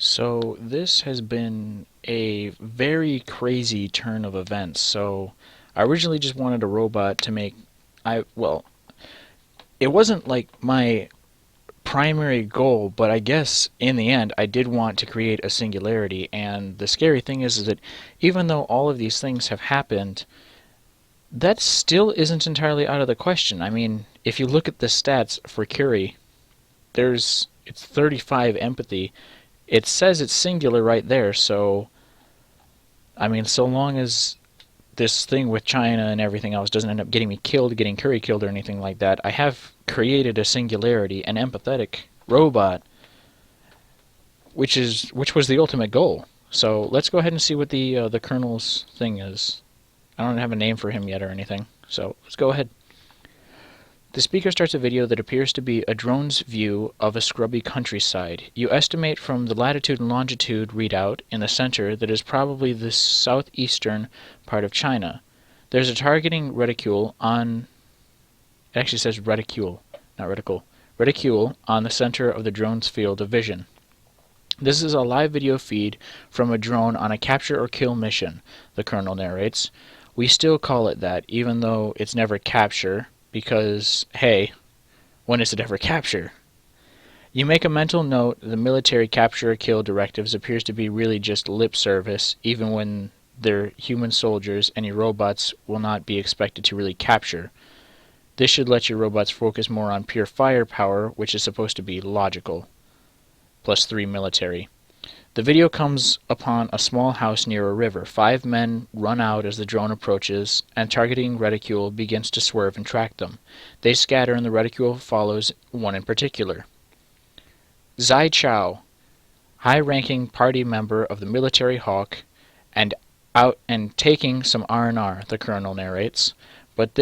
So this has been a very crazy turn of events. So I originally just wanted a robot to make well, it wasn't like my primary goal, but I guess in the end I did want to create a singularity. And the scary thing is that even though all of these things have happened, that still isn't entirely out of the question. I mean, if you look at the stats for Curie, it's 35 empathy. It says it's singular right there, so I mean, so long as this thing with China and everything else doesn't end up getting me killed, getting Curry killed, or anything like that, I have created a singularity, an empathetic robot, which was the ultimate goal. So let's go ahead and see what the Colonel's thing is. I don't have a name for him yet or anything, so let's go ahead. The speaker starts a video that appears to be a drone's view of a scrubby countryside. You estimate from the latitude and longitude readout in the center that is probably the southeastern part of China. There's a targeting reticule on... It actually says reticule, not reticle. Reticule on the center of the drone's field of vision. This is a live video feed from a drone on a capture or kill mission, the Colonel narrates. We still call it that, even though it's never capture, because, hey, when is it ever capture? You make a mental note the military capture or kill directives appears to be really just lip service, even when they're human soldiers and your robots will not be expected to really capture. This should let your robots focus more on pure firepower, which is supposed to be logical. +3 military. The video comes upon a small house near a river. 5 men run out as the drone approaches, and targeting reticule begins to swerve and track them. They scatter, and the reticule follows one in particular. Zai Chao, high-ranking party member of the military hawk, and taking some R&R, the Colonel narrates. But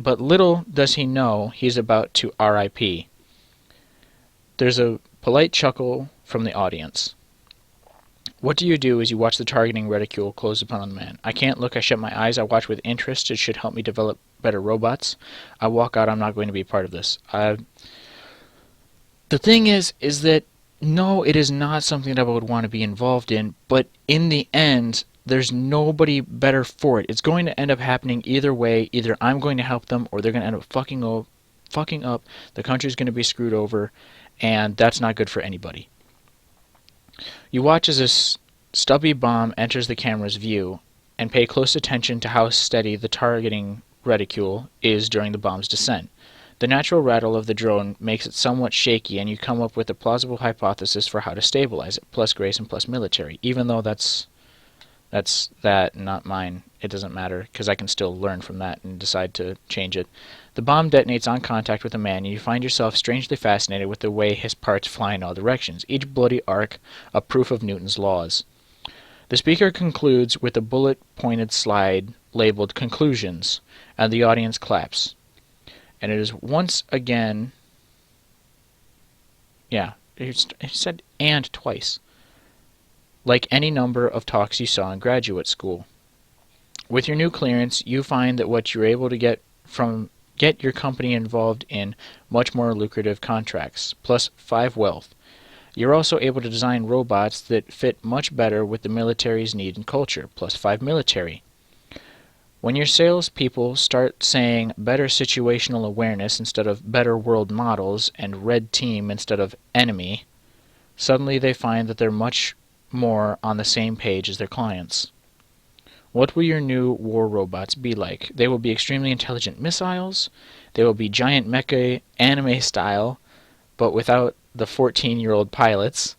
little does he know he's about to RIP. There's a polite chuckle from the audience. What do you do as you watch the targeting reticule close upon the man? I can't look, I shut my eyes, I watch with interest, it should help me develop better robots. I walk out, I'm not going to be part of this. The thing is that no, it is not something that I would want to be involved in, but in the end, there's nobody better for it. It's going to end up happening either way. Either I'm going to help them, or they're going to end up fucking up, the country's going to be screwed over, and that's not good for anybody. You watch as this stubby bomb enters the camera's view, and pay close attention to how steady the targeting reticule is during the bomb's descent. The natural rattle of the drone makes it somewhat shaky, and you come up with a plausible hypothesis for how to stabilize it, plus grace and plus military, even though that's that, not mine. It doesn't matter, because I can still learn from that and decide to change it. The bomb detonates on contact with a man, and you find yourself strangely fascinated with the way his parts fly in all directions, each bloody arc a proof of Newton's laws. The speaker concludes with a bullet-pointed slide labeled Conclusions, and the audience claps. And it is once again... Yeah, it said "and" twice. Like any number of talks you saw in graduate school. With your new clearance, you find that what you're able to get your company involved in much more lucrative contracts, plus 5 wealth. You're also able to design robots that fit much better with the military's need and culture, plus 5 military. When your salespeople start saying better situational awareness instead of better world models and red team instead of enemy, suddenly they find that they're much more on the same page as their clients. What will your new war robots be like? They will be extremely intelligent missiles. They will be giant mecha anime style, but without the 14-year-old pilots.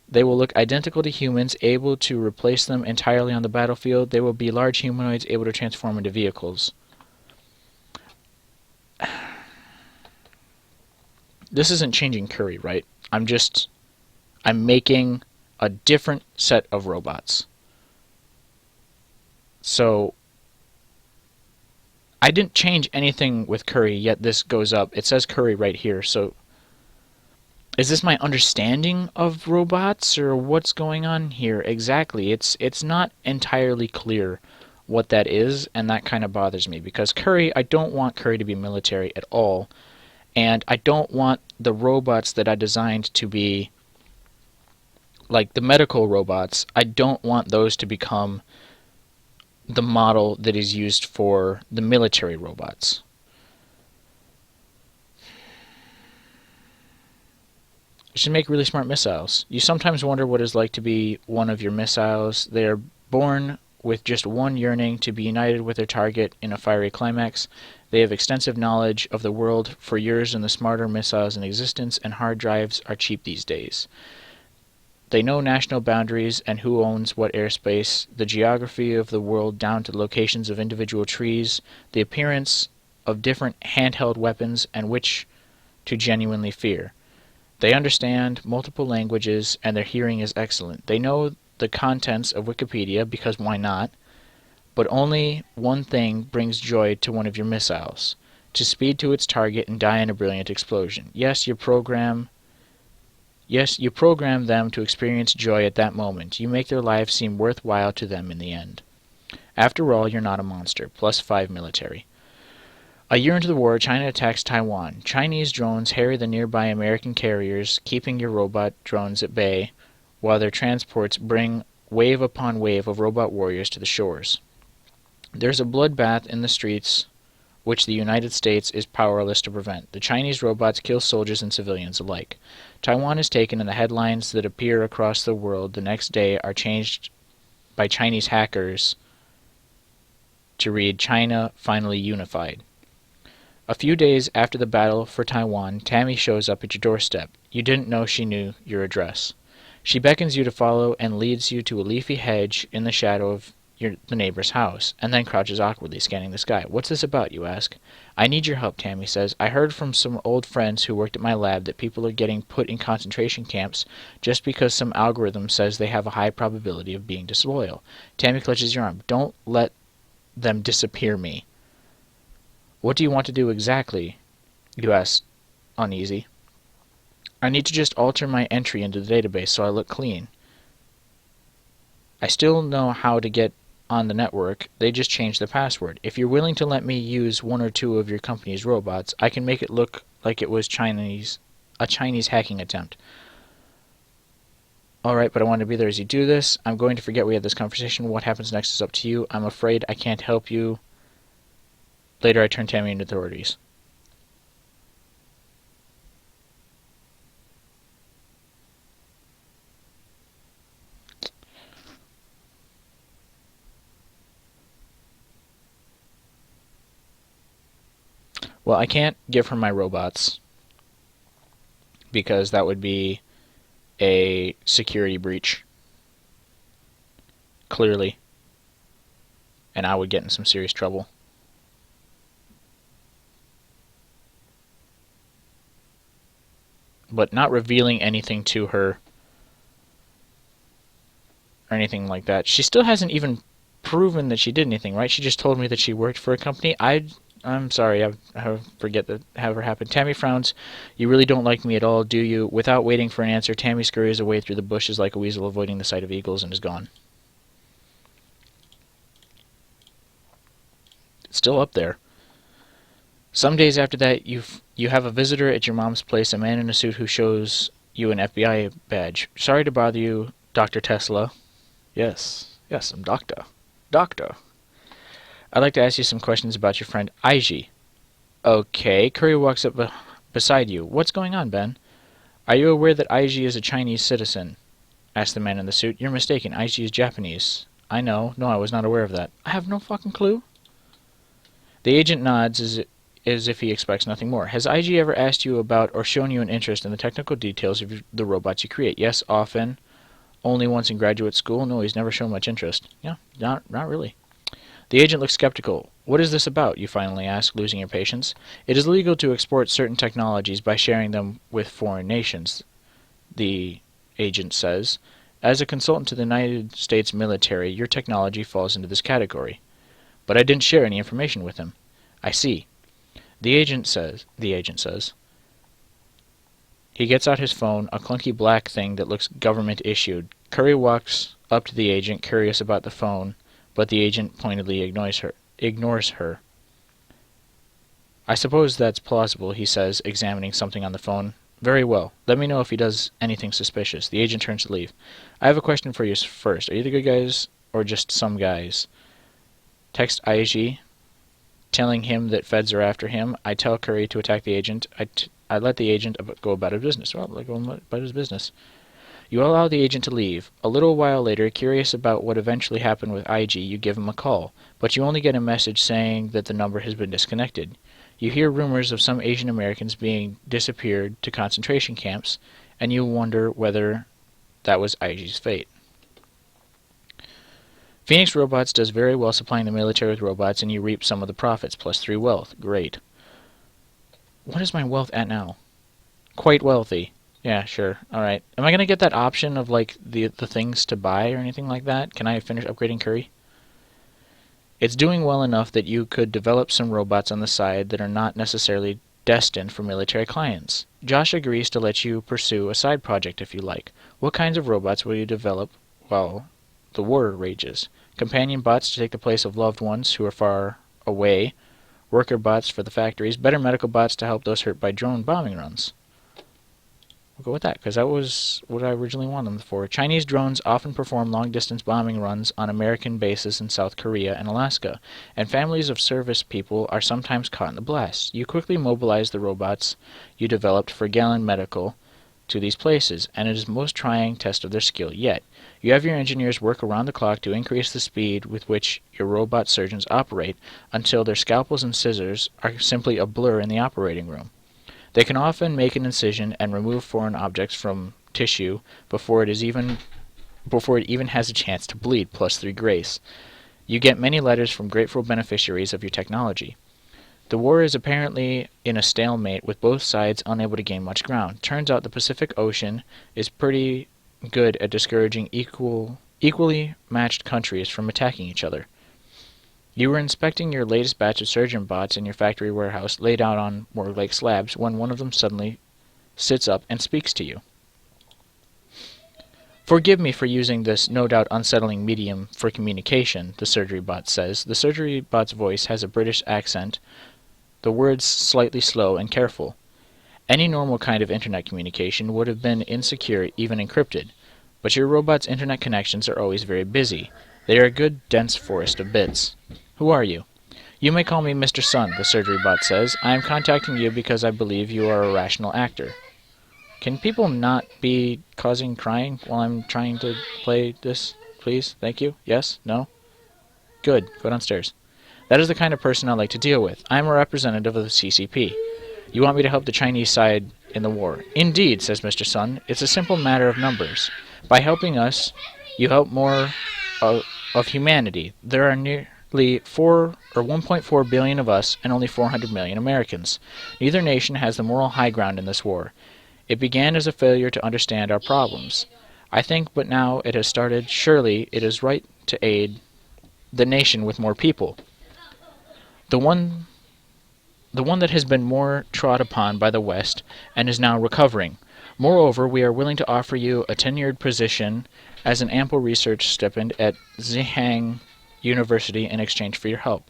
They will look identical to humans, able to replace them entirely on the battlefield. They will be large humanoids able to transform into vehicles. This isn't changing Curry, right? I'm making a different set of robots. So I didn't change anything with Curry, yet this goes up. It says Curry right here, so is this my understanding of robots, or what's going on here exactly? It's not entirely clear what that is, and that kind of bothers me, because Curry, I don't want Curry to be military at all, and I don't want the robots that I designed to be like the medical robots, I don't want those to become the model that is used for the military robots. You should make really smart missiles. You sometimes wonder what it's like to be one of your missiles. They are born with just one yearning to be united with their target in a fiery climax. They have extensive knowledge of the world for years and the smarter missiles in existence, and hard drives are cheap these days. They know national boundaries and who owns what airspace, the geography of the world down to the locations of individual trees, the appearance of different handheld weapons, and which to genuinely fear. They understand multiple languages, and their hearing is excellent. They know the contents of Wikipedia, because why not? But only one thing brings joy to one of your missiles: to speed to its target and die in a brilliant explosion. Yes, you program them to experience joy at that moment. You make their lives seem worthwhile to them in the end. After all, you're not a monster. +5 military. A year into the war, China attacks Taiwan. Chinese drones harry the nearby American carriers, keeping your robot drones at bay, while their transports bring wave upon wave of robot warriors to the shores. There's a bloodbath in the streets which the United States is powerless to prevent. The Chinese robots kill soldiers and civilians alike. Taiwan is taken, and the headlines that appear across the world the next day are changed by Chinese hackers to read "China finally unified." A few days after the battle for Taiwan, Tammy shows up at your doorstep. You didn't know she knew your address. She beckons you to follow and leads you to a leafy hedge in the shadow of the neighbor's house, and then crouches awkwardly, scanning the sky. "What's this about?" you ask. "I need your help," Tammy says. "I heard from some old friends who worked at my lab that people are getting put in concentration camps just because some algorithm says they have a high probability of being disloyal." Tammy clutches your arm. "Don't let them disappear me." "What do you want to do exactly?" you ask, uneasy. "I need to just alter my entry into the database so I look clean. I still know how to get on the network. They just changed the password. If you're willing to let me use one or two of your company's robots, I can make it look like it was a Chinese hacking attempt." "All right, but I want to be there as you do this. I'm going to forget we had this conversation. What happens next is up to you. I'm afraid I can't help you. Later, I turn Tammy into authorities." Well, I can't give her my robots because that would be a security breach, clearly, and I would get in some serious trouble. But not revealing anything to her or anything like that. She still hasn't even proven that she did anything, right? She just told me that she worked for a company. I'm sorry, I forget that ever happened. Tammy frowns. "You really don't like me at all, do you?" Without waiting for an answer, Tammy scurries away through the bushes like a weasel avoiding the sight of eagles and is gone. It's still up there. Some days after that, you have a visitor at your mom's place, a man in a suit who shows you an FBI badge. "Sorry to bother you, Dr. Tesla." Yes, I'm Doctor. Doctor. "I'd like to ask you some questions about your friend Aiji." "Okay." Curry walks up beside you. "What's going on, Ben?" "Are you aware that Aiji is a Chinese citizen?" asked the man in the suit. "You're mistaken. Aiji is Japanese." "I know. No, I was not aware of that." "I have no fucking clue." The agent nods as if he expects nothing more. "Has Aiji ever asked you about or shown you an interest in the technical details of the robots you create?" "Yes, often. Only once in graduate school." "No, he's never shown much interest." "Yeah, not really." The agent looks skeptical. "What is this about?" you finally ask, losing your patience. "It is legal to export certain technologies by sharing them with foreign nations," the agent says. "As a consultant to the United States military, your technology falls into this category." "But I didn't share any information with him." "I see." The agent says. He gets out his phone, a clunky black thing that looks government issued. Curry walks up to the agent, curious about the phone, but the agent pointedly ignores her. "I suppose that's plausible," he says, examining something on the phone. Very well. Let me know if he does anything suspicious. The agent turns to leave. I have a question for you first. Are you the good guys or just some guys? Text IG, telling him that feds are after him. I tell Curry to attack the agent. I let the agent go about his business. Well, go about his business. You allow the agent to leave. A little while later, curious about what eventually happened with IG, you give him a call, but you only get a message saying that the number has been disconnected. You hear rumors of some Asian Americans being disappeared to concentration camps, and you wonder whether that was IG's fate. Phoenix Robots does very well supplying the military with robots, and you reap some of the profits, +3 wealth. Great. What is my wealth at now? Quite wealthy. Yeah, sure. Alright. Am I going to get that option of, like, the things to buy or anything like that? Can I finish upgrading Curry? It's doing well enough that you could develop some robots on the side that are not necessarily destined for military clients. Josh agrees to let you pursue a side project if you like. What kinds of robots will you develop while the war rages? Companion bots to take the place of loved ones who are far away. Worker bots for the factories. Better medical bots to help those hurt by drone bombing runs. We'll go with that, because that was what I originally wanted them for. Chinese drones often perform long-distance bombing runs on American bases in South Korea and Alaska, and families of service people are sometimes caught in the blast. You quickly mobilize the robots you developed for Galen Medical to these places, and it is the most trying test of their skill yet. You have your engineers work around the clock to increase the speed with which your robot surgeons operate until their scalpels and scissors are simply a blur in the operating room. They can often make an incision and remove foreign objects from tissue before it even has a chance to bleed, +3 grace. You get many letters from grateful beneficiaries of your technology. The war is apparently in a stalemate, with both sides unable to gain much ground. Turns out the Pacific Ocean is pretty good at discouraging equally matched countries from attacking each other. You were inspecting your latest batch of surgeon bots in your factory warehouse, laid out on more like slabs, when one of them suddenly sits up and speaks to you. Forgive me for using this no doubt unsettling medium for communication, the surgery bot says. The surgery bot's voice has a British accent, the words slightly slow and careful. Any normal kind of internet communication would have been insecure, even encrypted, but your robot's internet connections are always very busy. They are a good dense forest of bits. Who are you? You may call me Mr. Sun, the surgery bot says. I am contacting you because I believe you are a rational actor. Can people not be causing crying while I'm trying to play this, please? Thank you? Yes? No? Good. Go downstairs. That is the kind of person I like to deal with. I am a representative of the CCP. You want me to help the Chinese side in the war? Indeed, says Mr. Sun. It's a simple matter of numbers. By helping us, you help more of humanity. There are nearly 1.4 billion of us and only 400 million Americans. Neither nation has the moral high ground in this war. It began as a failure to understand our problems. I think, but now it has started. Surely it is right to aid the nation with more people. The one that has been more trod upon by the West and is now recovering. Moreover, we are willing to offer you a tenured position as an ample research stipend at Zhejiang University in exchange for your help.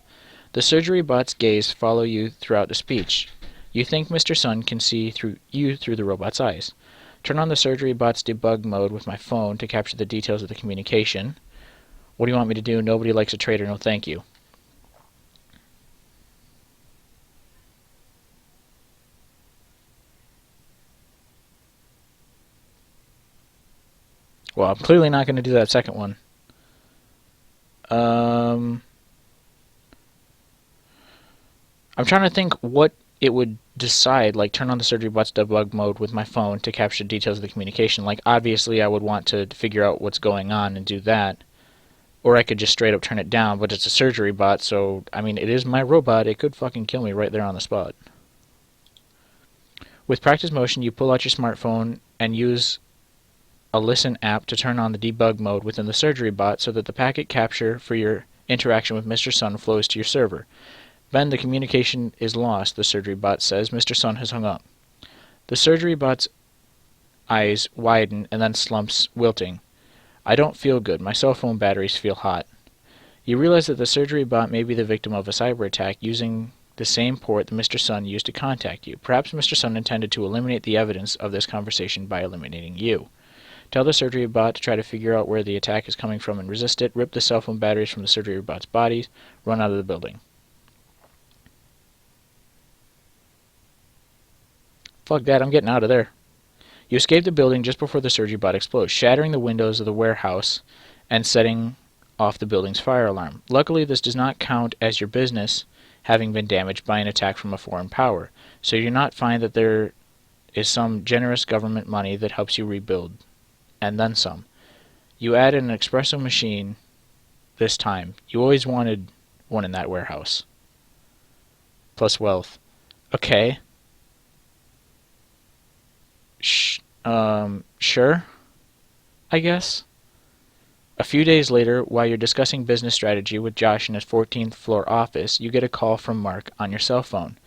The surgery bot's gaze follow you throughout the speech. You think Mr. Sun can see through the robot's eyes. Turn on the surgery bot's debug mode with my phone to capture the details of the communication. What do you want me to do? Nobody likes a traitor, no thank you. Well, I'm clearly not going to do that second one. I'm trying to think what it would decide, like turn on the surgery bot's debug mode with my phone to capture details of the communication. Like, obviously I would want to figure out what's going on and do that. Or I could just straight up turn it down, but it's a surgery bot, so, I mean, it is my robot. It could fucking kill me right there on the spot. With practice motion, you pull out your smartphone and use a listen app to turn on the debug mode within the surgery bot so that the packet capture for your interaction with Mr. Sun flows to your server. Ben, the communication is lost, the surgery bot says. Mr. Sun has hung up. The surgery bot's eyes widen and then slumps, wilting. I don't feel good. My cell phone batteries feel hot. You realize that the surgery bot may be the victim of a cyber attack using the same port that Mr. Sun used to contact you. Perhaps Mr. Sun intended to eliminate the evidence of this conversation by eliminating you. Tell the surgery bot to try to figure out where the attack is coming from and resist it. Rip the cell phone batteries from the surgery bot's body. Run out of the building. Fuck that, I'm getting out of there. You escape the building just before the surgery bot explodes, shattering the windows of the warehouse and setting off the building's fire alarm. Luckily, this does not count as your business having been damaged by an attack from a foreign power, so you do not find that there is some generous government money that helps you rebuild. And then some. You add an espresso machine this time. You always wanted one in that warehouse. Plus wealth. Okay. Sure, I guess. A few days later, while you're discussing business strategy with Josh in his 14th floor office, you get a call from Mark on your cell phone.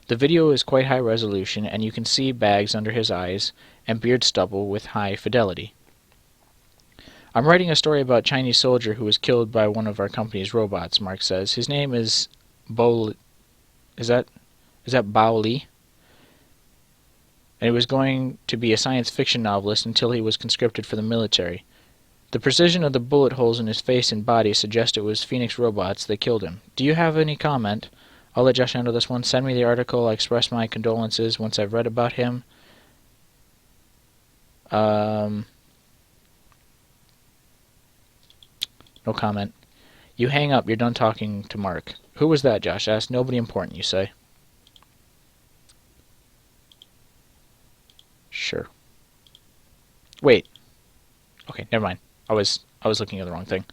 The video is quite high resolution, and you can see bags under his eyes and beard stubble with high fidelity. I'm writing a story about a Chinese soldier who was killed by one of our company's robots, Mark says. His name is Bo... Is that Bao Li? And he was going to be a science fiction novelist until he was conscripted for the military. The precision of the bullet holes in his face and body suggest it was Phoenix robots that killed him. Do you have any comment? I'll let Josh handle this one. Send me the article. I express my condolences once I've read about him. No comment. You hang up. You're done talking to Mark. Who was that, Josh asked. Nobody important, you say. Sure. Wait. Okay, never mind. I was looking at the wrong thing.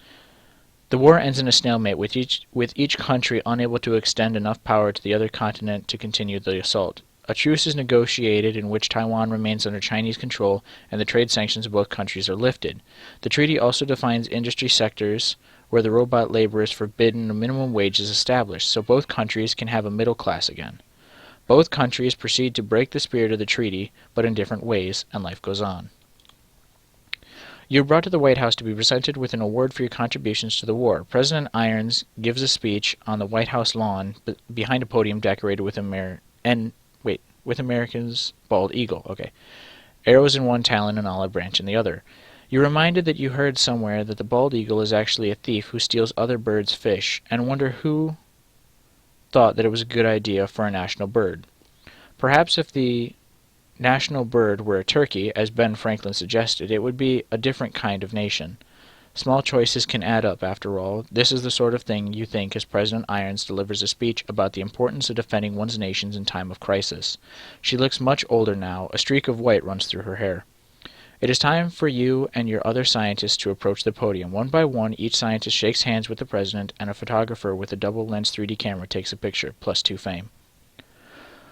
The war ends in a stalemate, with each country unable to extend enough power to the other continent to continue the assault. A truce is negotiated in which Taiwan remains under Chinese control and the trade sanctions of both countries are lifted. The treaty also defines industry sectors where the robot labor is forbidden and a minimum wage is established, so both countries can have a middle class again. Both countries proceed to break the spirit of the treaty, but in different ways, and life goes on. You are brought to the White House to be presented with an award for your contributions to the war. President Irons gives a speech on the White House lawn behind a podium decorated with America's bald eagle. Okay. Arrows in one talon and olive branch in the other. You're reminded that you heard somewhere that the bald eagle is actually a thief who steals other birds' fish, and wonder who thought that it was a good idea for a national bird. Perhaps if the national bird were a turkey, as Ben Franklin suggested, it would be a different kind of nation. Small choices can add up, after all. This is the sort of thing you think as President Irons delivers a speech about the importance of defending one's nation in time of crisis. She looks much older now. A streak of white runs through her hair. It is time for you and your other scientists to approach the podium. One by one, each scientist shakes hands with the president, and a photographer with a double-lens 3D camera takes a picture, +2 fame.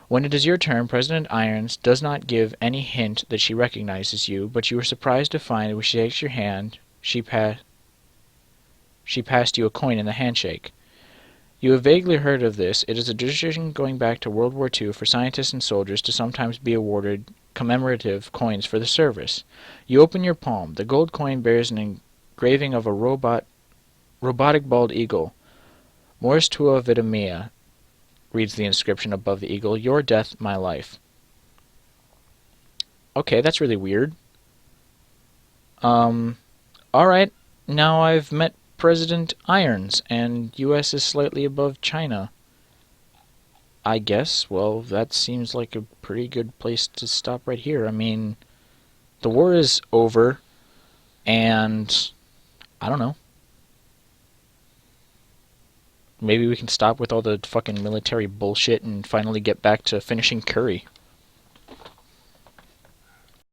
When it is your turn, President Irons does not give any hint that she recognizes you, but you are surprised to find that when she shakes your hand, she passed you a coin in the handshake. You have vaguely heard of this. It is a tradition going back to World War II for scientists and soldiers to sometimes be awarded commemorative coins for the service. You open your palm. The gold coin bears an engraving of a robotic bald eagle. Mors tua vita mea, reads the inscription above the eagle. Your death, my life. Okay, that's really weird. Alright, now I've met President Irons, and U.S. is slightly above China. I guess, well, that seems like a pretty good place to stop right here. I mean, the war is over, and I don't know. Maybe we can stop with all the fucking military bullshit and finally get back to finishing curry.